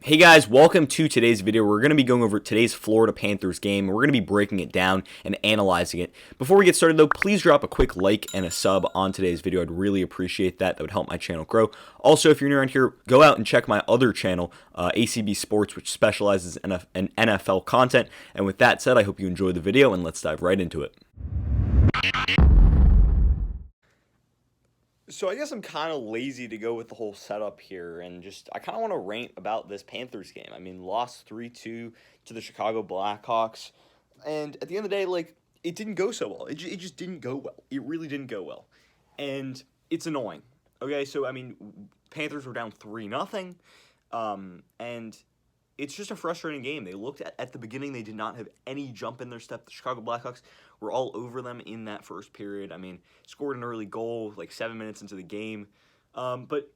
Hey guys, welcome to today's video. We're going to be going over today's Florida Panthers game. We're going to be breaking it down and analyzing it. Before we get started though, please drop a quick like and a sub on today's video. I'd really appreciate that. That would help my channel grow. Also, if you're new around here, go out and check my other channel, ACB Sports, which specializes in NFL content. And with that said, I hope you enjoyed the video and let's dive right into it. So I guess I'm kind of lazy to go with the whole setup here, and I kind of want to rant about this Panthers game. I mean, lost 3-2 to the Chicago Blackhawks, and at the end of the day, it didn't go so well. It just didn't go well. It really didn't go well, and it's annoying. Okay, so I mean, Panthers were down 3-0, and it's just a frustrating game. They looked at the beginning, they did not have any jump in their step. The Chicago Blackhawks were all over them in that first period. I mean, scored an early goal like 7 minutes into the game. But,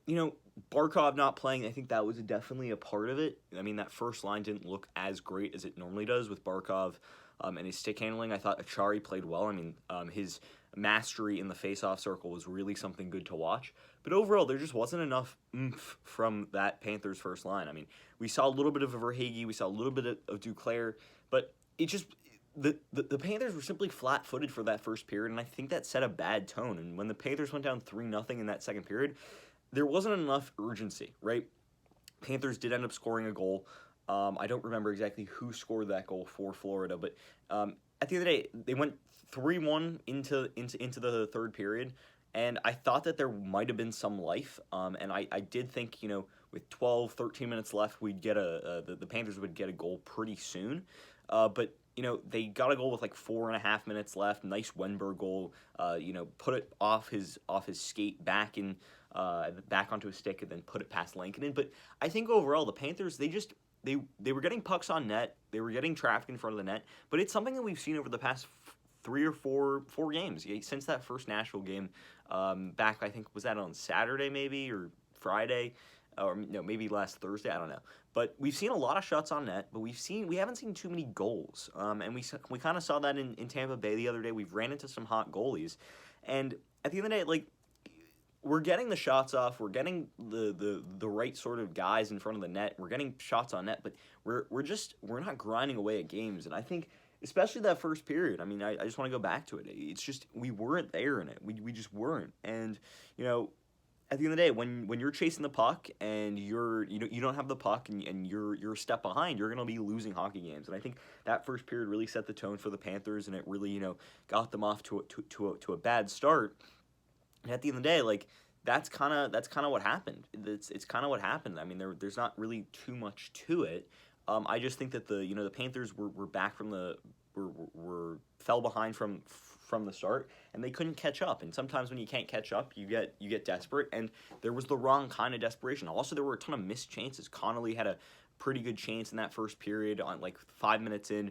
Barkov not playing, I think that was definitely a part of it. I mean, that first line didn't look as great as it normally does with Barkov and his stick handling. I thought Achari played well. I mean, his mastery in the face-off circle was really something good to watch. But overall, there just wasn't enough oomph from that Panthers first line. I mean, we saw a little bit of a Verhaeghe, we saw a little bit of Duclair, but it just the Panthers were simply flat-footed for that first period, and I think that set a bad tone. And when the Panthers went down 3-0 in that second period, there wasn't enough urgency, right? Panthers did end up scoring a goal. I don't remember exactly who scored that goal for Florida, but at the end of the day, they went 3-1 into the third period, and I thought that there might have been some life, and I did think, with 12, 13 minutes left, we'd get the Panthers would get a goal pretty soon, but they got a goal with like 4.5 minutes left. Nice Wennberg goal, put it off his skate back onto his stick and then put it past Lankinnen. But I think overall the Panthers, they were getting pucks on net, they were getting traffic in front of the net, but it's something that we've seen over the past 3 or 4 games since that first Nashville game back. I think was that on Saturday maybe or Friday. Or no, maybe last Thursday, I don't know. But we've seen a lot of shots on net, but we haven't seen too many goals. And we kind of saw that in Tampa Bay the other day. We've ran into some hot goalies, and at the end of the day, we're getting the shots off, we're getting the right sort of guys in front of the net, we're getting shots on net, but we're not grinding away at games. And I think especially that first period, I mean, I just want to go back to it. It's just we weren't there in it. We just weren't, and at the end of the day, when you're chasing the puck and you don't have the puck and you're a step behind, you're gonna be losing hockey games. And I think that first period really set the tone for the Panthers, and it really got them off to a bad start. And at the end of the day, that's kind of what happened. It's kind of what happened. I mean, there's not really too much to it. I just think that the Panthers were back from fell behind from the start, and they couldn't catch up. And sometimes when you can't catch up, you get desperate, and there was the wrong kind of desperation. Also, there were a ton of missed chances. Connolly had a pretty good chance in that first period. On 5 minutes in,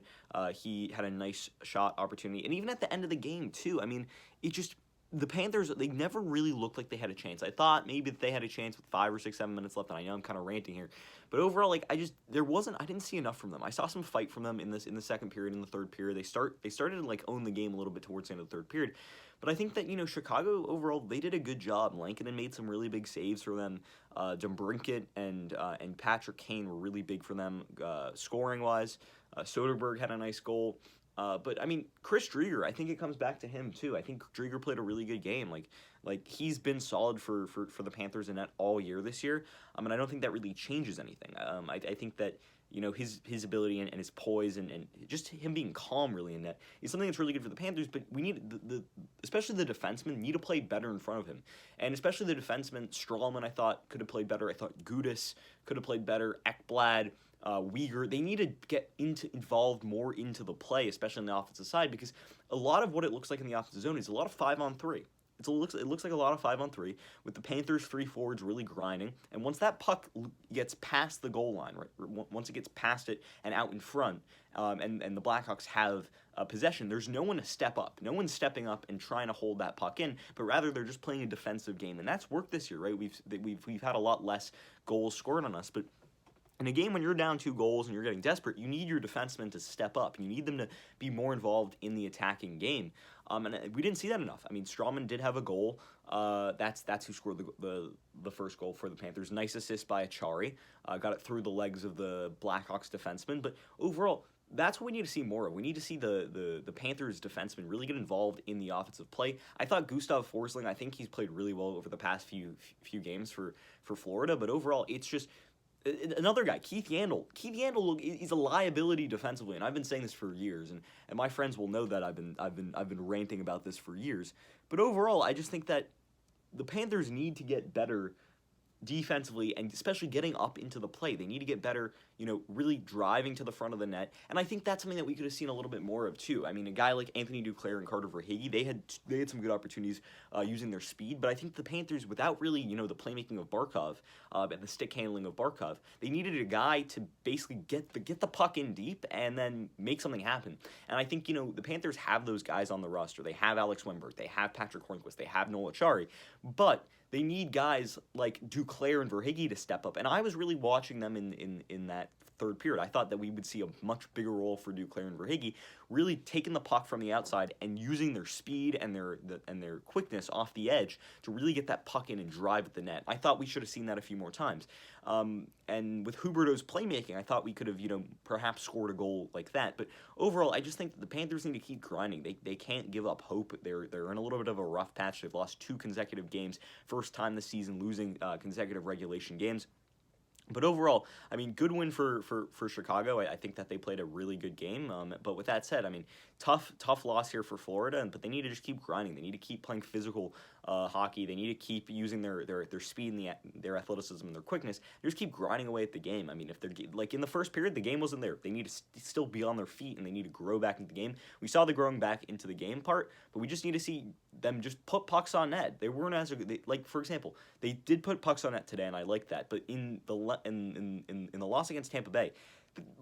he had a nice shot opportunity, and even at the end of the game too. I mean, the Panthers, they never really looked like they had a chance. I thought maybe that they had a chance with 5 or 6, 7 minutes left, and I know I'm kind of ranting here, but overall, I didn't see enough from them. I saw some fight from them in the second period, in the third period. They started to own the game a little bit towards the end of the third period, but I think that Chicago overall, they did a good job. Lankinnen made some really big saves for them. Debrincat and Patrick Kane were really big for them scoring wise. Soderberg had a nice goal. But I mean, Chris Driedger, I think it comes back to him too. I think Driedger played a really good game. He's been solid for the Panthers in net all year this year. And I don't think that really changes anything. I think that his ability and his poise and just him being calm really in net is something that's really good for the Panthers. But we need especially the defensemen need to play better in front of him, and especially the defenseman Strawman. I thought could have played better. I thought Gudis could have played better. Ekblad. Uyghur, they need to get involved more into the play, especially on the offensive side, because a lot of what it looks like in the offensive zone is a lot of 5-on-3. It looks like a lot of 5-on-3 with the Panthers 3 forwards really grinding, and once that puck gets past the goal line, right, once it gets past it and out in front, and the Blackhawks have possession, there's no one to step up. No one's stepping up and trying to hold that puck in, but rather they're just playing a defensive game, and that's worked this year, right? We've had a lot less goals scored on us, but In a game when you're down 2 goals and you're getting desperate, you need your defensemen to step up. You need them to be more involved in the attacking game. And we didn't see that enough. I mean, Strawman did have a goal. That's who scored the first goal for the Panthers. Nice assist by Achari. Got it through the legs of the Blackhawks defenseman. But overall, that's what we need to see more of. We need to see the Panthers defensemen really get involved in the offensive play. I thought Gustav Forsling, I think he's played really well over the past few games for Florida. But overall, it's just another guy, Keith Yandle. Keith Yandle is a liability defensively, and I've been saying this for years, and my friends will know that I've been ranting about this for years. But overall, I just think that the Panthers need to get better defensively, and especially getting up into the play. They need to get better, really driving to the front of the net. And I think that's something that we could have seen a little bit more of too. I mean, a guy like Anthony Duclair and Carter Verhaeghe, they had some good opportunities using their speed, but I think the Panthers, without really, the playmaking of Barkov and the stick handling of Barkov, they needed a guy to basically get the puck in deep and then make something happen. And I think, the Panthers have those guys on the roster. They have Alex Wennberg, they have Patrick Hornquist, they have Noel Achari, but they need guys like Duclair and Verhaeghe to step up. And I was really watching them in that third period. I thought that we would see a much bigger role for Duclair and Verhaeghe, really taking the puck from the outside and using their speed and their quickness off the edge to really get that puck in and drive at the net. I thought we should have seen that a few more times. And with Huberdeau's playmaking, I thought we could have, perhaps scored a goal like that. But overall, I just think that the Panthers need to keep grinding. They can't give up hope. They're in a little bit of a rough patch. They've lost 2 consecutive games. First time this season losing consecutive regulation games. But overall, I mean, good win for Chicago. I think that they played a really good game. But with that said, I mean, tough loss here for Florida. But they need to just keep grinding. They need to keep playing physical hockey. They need to keep using their speed and their athleticism and their quickness. They just keep grinding away at the game. I mean, if they're like in the first period, the game wasn't there. They need to still be on their feet and they need to grow back into the game. We saw the growing back into the game part, but we just need to see them just put pucks on net. They weren't as like, for example, they did put pucks on net today, and I like that. But in the loss against Tampa Bay,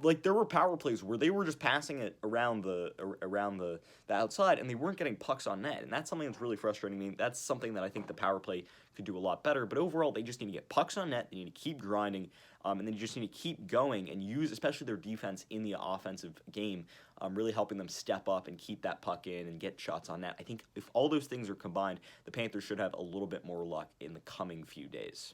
like there were power plays where they were just passing it around the outside, and they weren't getting pucks on net, and that's something that's really frustrating me. That's something that I think the power play could do a lot better. But overall, they just need to get pucks on net. They need to keep grinding, and then you just need to keep going and use, especially their defense in the offensive game, really helping them step up and keep that puck in and get shots on net. I think if all those things are combined, the Panthers should have a little bit more luck in the coming few days.